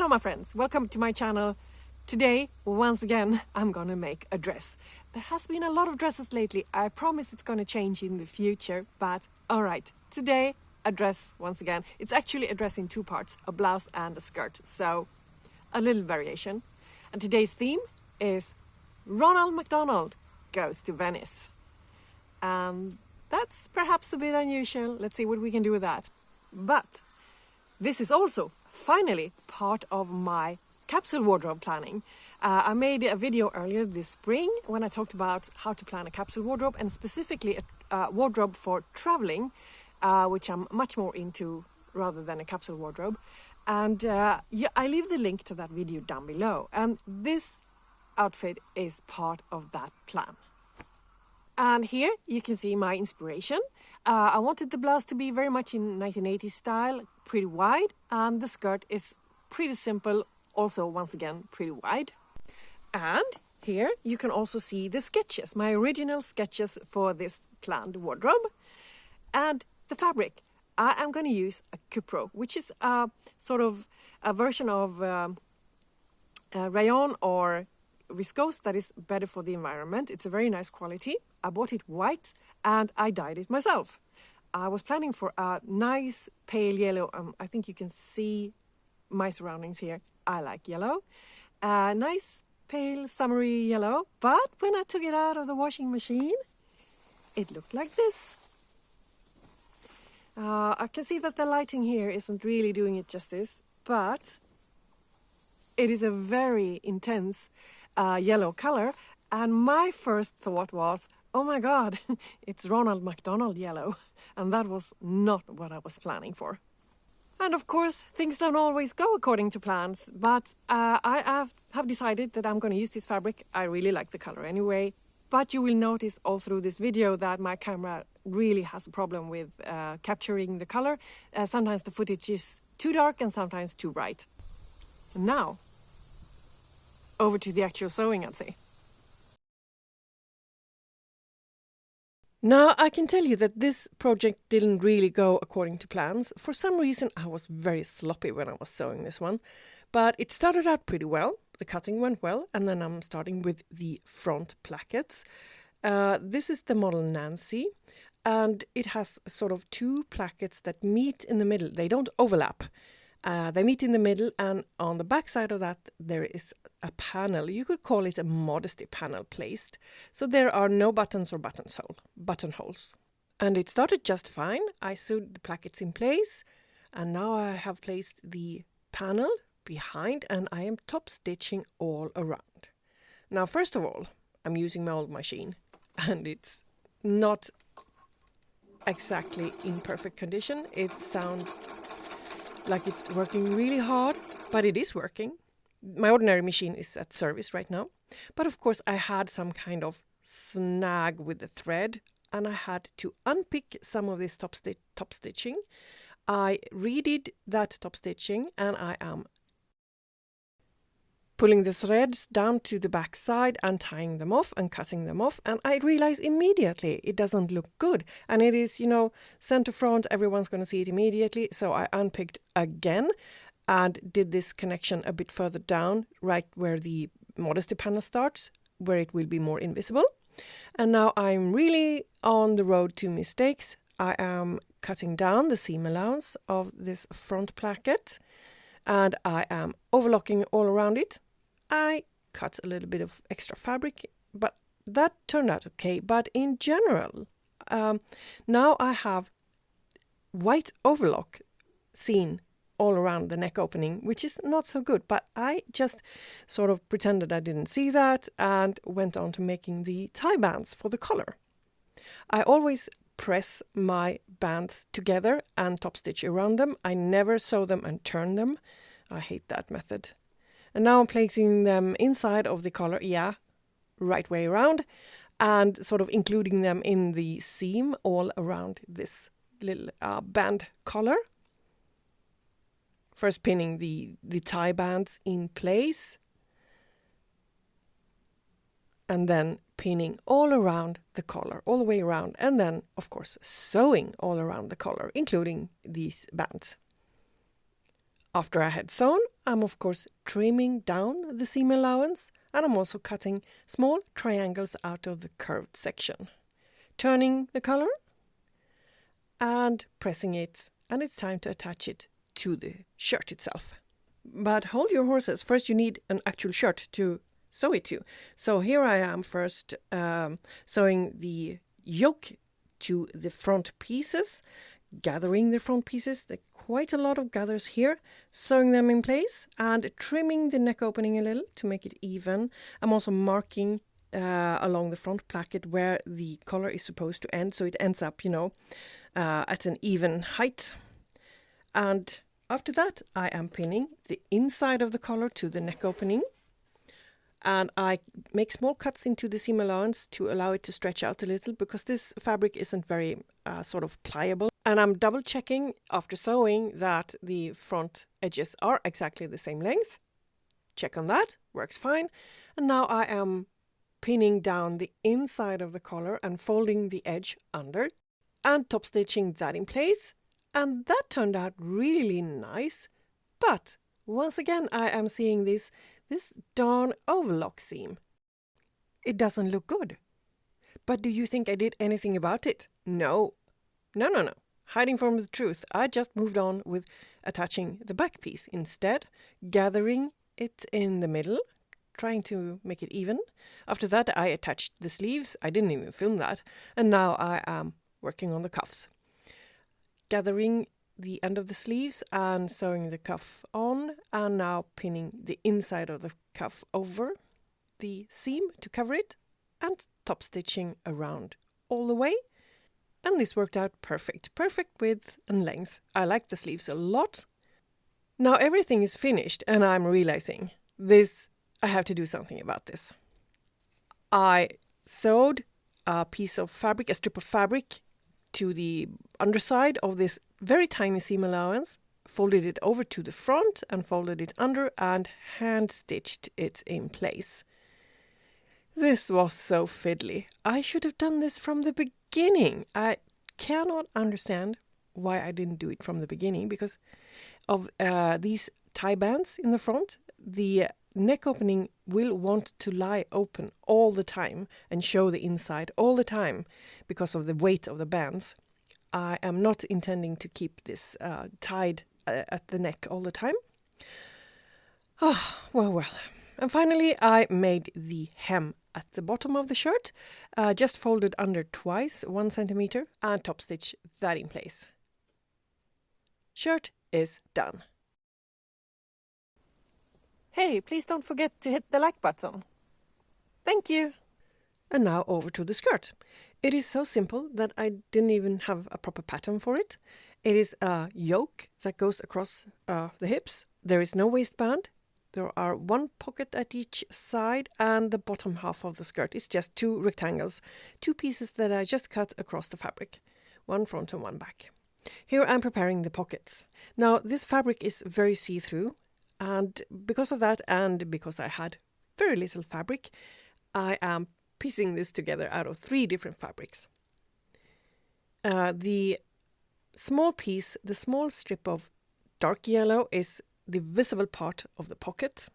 my friends, welcome to my channel. Today, once again, I'm gonna make a dress. There has been a lot of dresses lately. I promise it's gonna change in the future, but alright, today a dress once again. It's actually a dress in two parts, a blouse and a skirt, so a little variation. And today's theme is Ronald McDonald Goes to Venice. That's perhaps a bit unusual. Let's see what we can do with that. But this is also finally part of my capsule wardrobe planning. I made a video earlier this spring when I talked about how to plan a capsule wardrobe, and specifically a wardrobe for traveling, which I'm much more into rather than a capsule wardrobe. And I leave the link to that video down below. And this outfit is part of that plan. And here you can see my inspiration. I wanted the blouse to be very much in 1980s style, pretty wide, and the skirt is pretty simple, also once again pretty wide. And here you can also see the sketches, my original sketches for this planned wardrobe. And the fabric, I am going to use a Cupro, which is a sort of a version of rayon or viscose that is better for the environment. It's a very nice quality. I bought it white and I dyed it myself. I was planning for a nice pale yellow. I think you can see my surroundings here. I like yellow. Nice pale summery yellow. But when I took it out of the washing machine, it looked like this. I can see that the lighting here isn't really doing it justice, but it is a very intense yellow color. And my first thought was, oh my God, it's Ronald McDonald yellow. And that was not what I was planning for. And of course, things don't always go according to plans, but I have decided that I'm going to use this fabric. I really like the color anyway. But you will notice all through this video that my camera really has a problem with capturing the color. Sometimes the footage is too dark and sometimes too bright. Now, over to the actual sewing, I'd say. Now, I can tell you that this project didn't really go according to plans. For some reason, I was very sloppy when I was sewing this one. But it started out pretty well. The cutting went well. And then I'm starting with the front plackets. This is the model Nancy. And it has sort of two plackets that meet in the middle. They don't overlap. They meet in the middle, and on the back side of that there is a panel. You could call it a modesty panel placed. So there are no buttons or buttonholes. And it started just fine. I sewed the plackets in place, and now I have placed the panel behind, and I am top stitching all around. Now, first of all, I'm using my old machine, and it's not exactly in perfect condition. It sounds like it's working really hard, but it is working. My ordinary machine is at service right now. But of course I had some kind of snag with the thread, and I had to unpick some of this top stitching. I redid that top stitching, and I am pulling the threads down to the back side and tying them off and cutting them off. And I realized immediately it doesn't look good. And it is, center front, everyone's going to see it immediately. So I unpicked again and did this connection a bit further down, right where the modesty panel starts, where it will be more invisible. And now I'm really on the road to mistakes. I am cutting down the seam allowance of this front placket, and I am overlocking all around it. I cut a little bit of extra fabric, but that turned out okay. But in general, now I have white overlock seen all around the neck opening, which is not so good. But I just sort of pretended I didn't see that and went on to making the tie bands for the collar. I always press my bands together and top stitch around them. I never sew them and turn them. I hate that method. And now I'm placing them inside of the collar, right way around, and sort of including them in the seam all around this little band collar. First pinning the tie bands in place, and then pinning all around the collar, all the way around, and then, of course, sewing all around the collar, including these bands. After I had sewn, I'm of course trimming down the seam allowance, and I'm also cutting small triangles out of the curved section. Turning the color and pressing it, and it's time to attach it to the shirt itself. But hold your horses. First you need an actual shirt to sew it to. So here I am first sewing the yoke to the front pieces, gathering the front pieces. There are quite a lot of gathers here, sewing them in place and trimming the neck opening a little to make it even. I'm also marking along the front placket where the collar is supposed to end, so it ends up, at an even height. And after that, I am pinning the inside of the collar to the neck opening. And I make small cuts into the seam allowance to allow it to stretch out a little, because this fabric isn't very sort of pliable. And I'm double checking after sewing that the front edges are exactly the same length. Check on that, works fine. And now I am pinning down the inside of the collar and folding the edge under and top stitching that in place. And that turned out really nice. But once again, I am seeing this darn overlock seam. It doesn't look good. But do you think I did anything about it? No. Hiding from the truth. I just moved on with attaching the back piece instead, gathering it in the middle, trying to make it even. After that, I attached the sleeves. I didn't even film that. And now I am working on the cuffs. Gathering the end of the sleeves and sewing the cuff on, and now pinning the inside of the cuff over the seam to cover it, and top stitching around all the way. And this worked out perfect width and length. I like the sleeves a lot. Now everything is finished and I'm realizing I have to do something about this. I sewed a strip of fabric to the underside of this very tiny seam allowance, folded it over to the front and folded it under and hand stitched it in place. This was so fiddly. I should have done this from the beginning. I cannot understand why I didn't do it from the beginning, because of these tie bands in the front. The neck opening will want to lie open all the time and show the inside all the time because of the weight of the bands. I am not intending to keep this tied at the neck all the time. Well. And finally, I made the hem at the bottom of the shirt, just folded under twice, 1 centimeter, and top stitch that in place. Shirt is done. Hey, please don't forget to hit the like button. Thank you. And now over to the skirt. It is so simple that I didn't even have a proper pattern for it. It is a yoke that goes across the hips. There is no waistband. There are 1 pocket at each side, and the bottom half of the skirt is just 2 rectangles, 2 pieces that I just cut across the fabric, 1 front and 1 back. Here I'm preparing the pockets. Now this fabric is very see-through, and because of that, and because I had very little fabric, I am piecing this together out of 3 different fabrics. The small piece, the small strip of dark yellow, is the visible part of the pocket,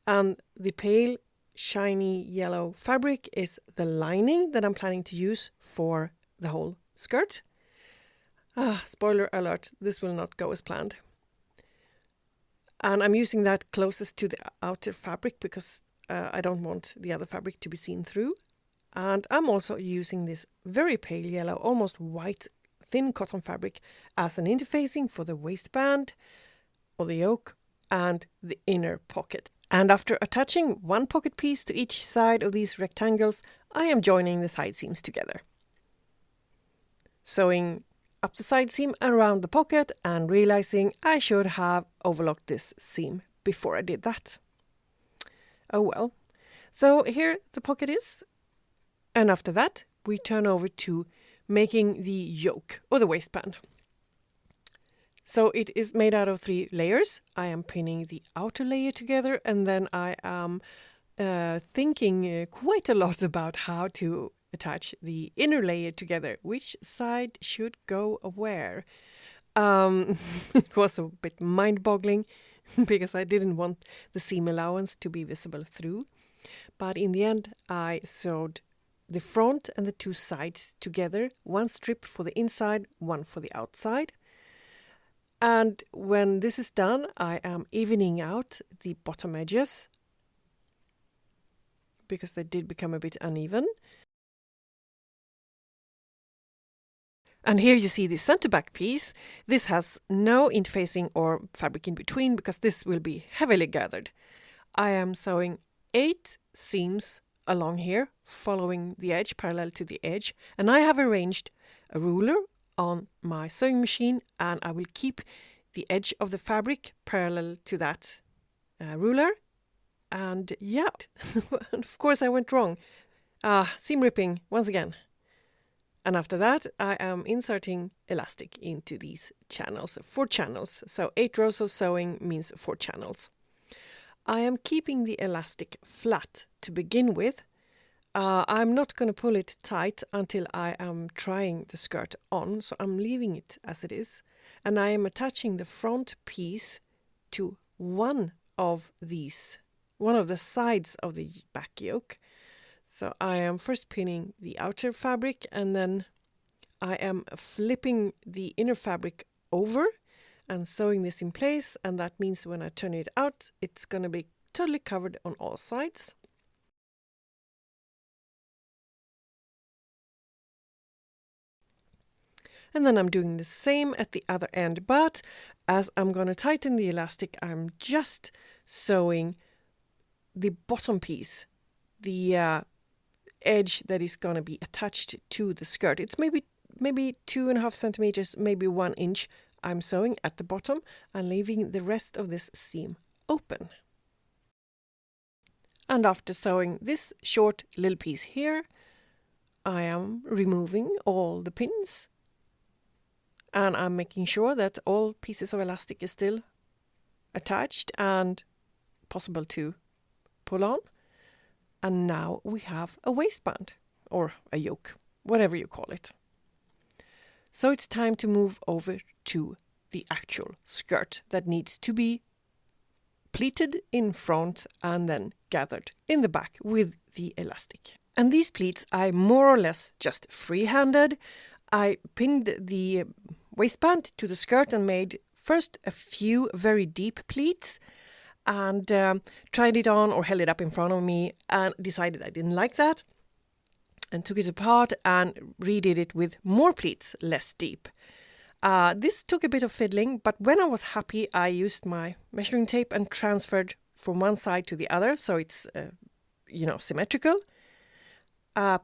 and the pale shiny yellow fabric is the lining that I'm planning to use for the whole skirt. Spoiler alert, this will not go as planned. And I'm using that closest to the outer fabric because I don't want the other fabric to be seen through. And I'm also using this very pale yellow, almost white, thin cotton fabric as an interfacing for the waistband or the yoke and the inner pocket. And after attaching 1 pocket piece to each side of these rectangles, I am joining the side seams together. Sewing up the side seam around the pocket and realizing I should have overlocked this seam before I did that. Oh well. So here the pocket is. And after that, we turn over to making the yoke or the waistband. So it is made out of 3 layers. I am pinning the outer layer together, and then I am thinking quite a lot about how to attach the inner layer together. Which side should go where? It was a bit mind-boggling. because I didn't want the seam allowance to be visible through. But in the end, I sewed the front and the two sides together, one strip for the inside, one for the outside. And when this is done, I am evening out the bottom edges because they did become a bit uneven. And here you see the center back piece. This has no interfacing or fabric in between because this will be heavily gathered. I am sewing 8 seams along here, following the edge, parallel to the edge. And I have arranged a ruler on my sewing machine, and I will keep the edge of the fabric parallel to that ruler. And yeah, and of course I went wrong. Seam ripping once again. And after that, I am inserting elastic into these channels, 4 channels. So 8 rows of sewing means 4 channels. I am keeping the elastic flat to begin with. I'm not going to pull it tight until I am trying the skirt on, so I'm leaving it as it is. And I am attaching the front piece to one of the sides of the back yoke. So I am first pinning the outer fabric, and then I am flipping the inner fabric over and sewing this in place, and that means when I turn it out, it's going to be totally covered on all sides. And then I'm doing the same at the other end, but as I'm going to tighten the elastic, I'm just sewing the bottom piece, the edge that is going to be attached to the skirt. It's maybe 2.5 centimeters, maybe 1 inch. I'm sewing at the bottom and leaving the rest of this seam open. And after sewing this short little piece here, I am removing all the pins, and I'm making sure that all pieces of elastic is still attached and possible to pull on. And now we have a waistband, or a yoke, whatever you call it. So it's time to move over to the actual skirt that needs to be pleated in front and then gathered in the back with the elastic. And these pleats I more or less just freehanded. I pinned the waistband to the skirt and made first a few very deep pleats, and tried it on or held it up in front of me and decided I didn't like that, and took it apart and redid it with more pleats, less deep. This took a bit of fiddling, but when I was happy, I used my measuring tape and transferred from one side to the other so it's symmetrical.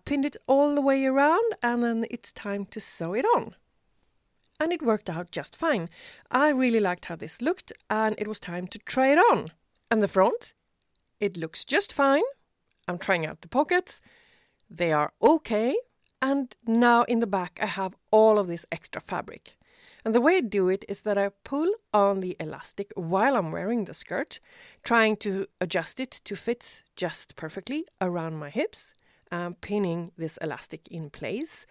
Pinned it all the way around, and then it's time to sew it on. And it worked out just fine. I really liked how this looked, and it was time to try it on. And the front, it looks just fine. I'm trying out the pockets. They are okay. And now in the back, I have all of this extra fabric. And the way I do it is that I pull on the elastic while I'm wearing the skirt, trying to adjust it to fit just perfectly around my hips, and pinning this elastic in place.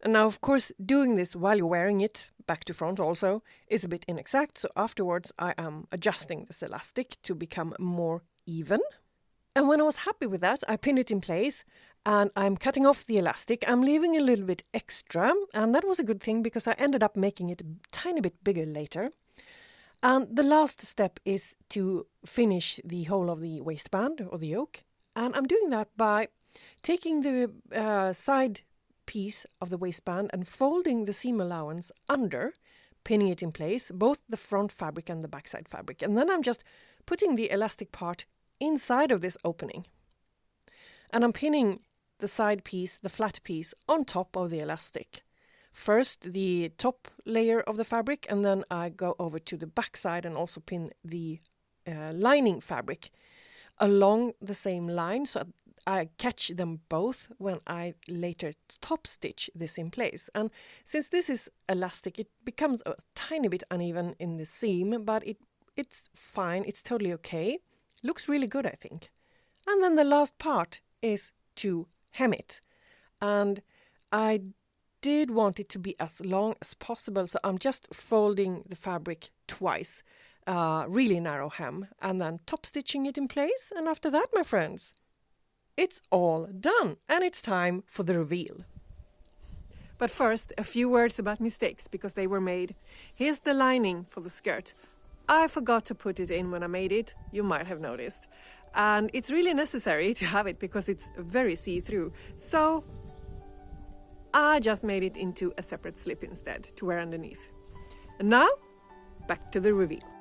And now, of course, doing this while you're wearing it, back to front also, is a bit inexact. So afterwards, I am adjusting this elastic to become more even. And when I was happy with that, I pinned it in place, and I'm cutting off the elastic. I'm leaving a little bit extra, and that was a good thing because I ended up making it a tiny bit bigger later. And the last step is to finish the whole of the waistband or the yoke. And I'm doing that by taking the side piece of the waistband and folding the seam allowance under, pinning it in place, both the front fabric and the backside fabric. And then I'm just putting the elastic part inside of this opening. And I'm pinning the side piece, the flat piece, on top of the elastic. First the top layer of the fabric, and then I go over to the backside and also pin the lining fabric along the same line, so I catch them both when I later top stitch this in place. And since this is elastic, it becomes a tiny bit uneven in the seam, but it's fine, it's totally okay. Looks really good, I think. And then the last part is to hem it. And I did want it to be as long as possible, so I'm just folding the fabric twice. really narrow hem, and then top stitching it in place. And after that, my friends, it's all done, and it's time for the reveal. But first, a few words about mistakes, because they were made. Here's the lining for the skirt. I forgot to put it in when I made it, you might have noticed. And it's really necessary to have it because it's very see-through. So I just made it into a separate slip instead to wear underneath. And now, back to the reveal.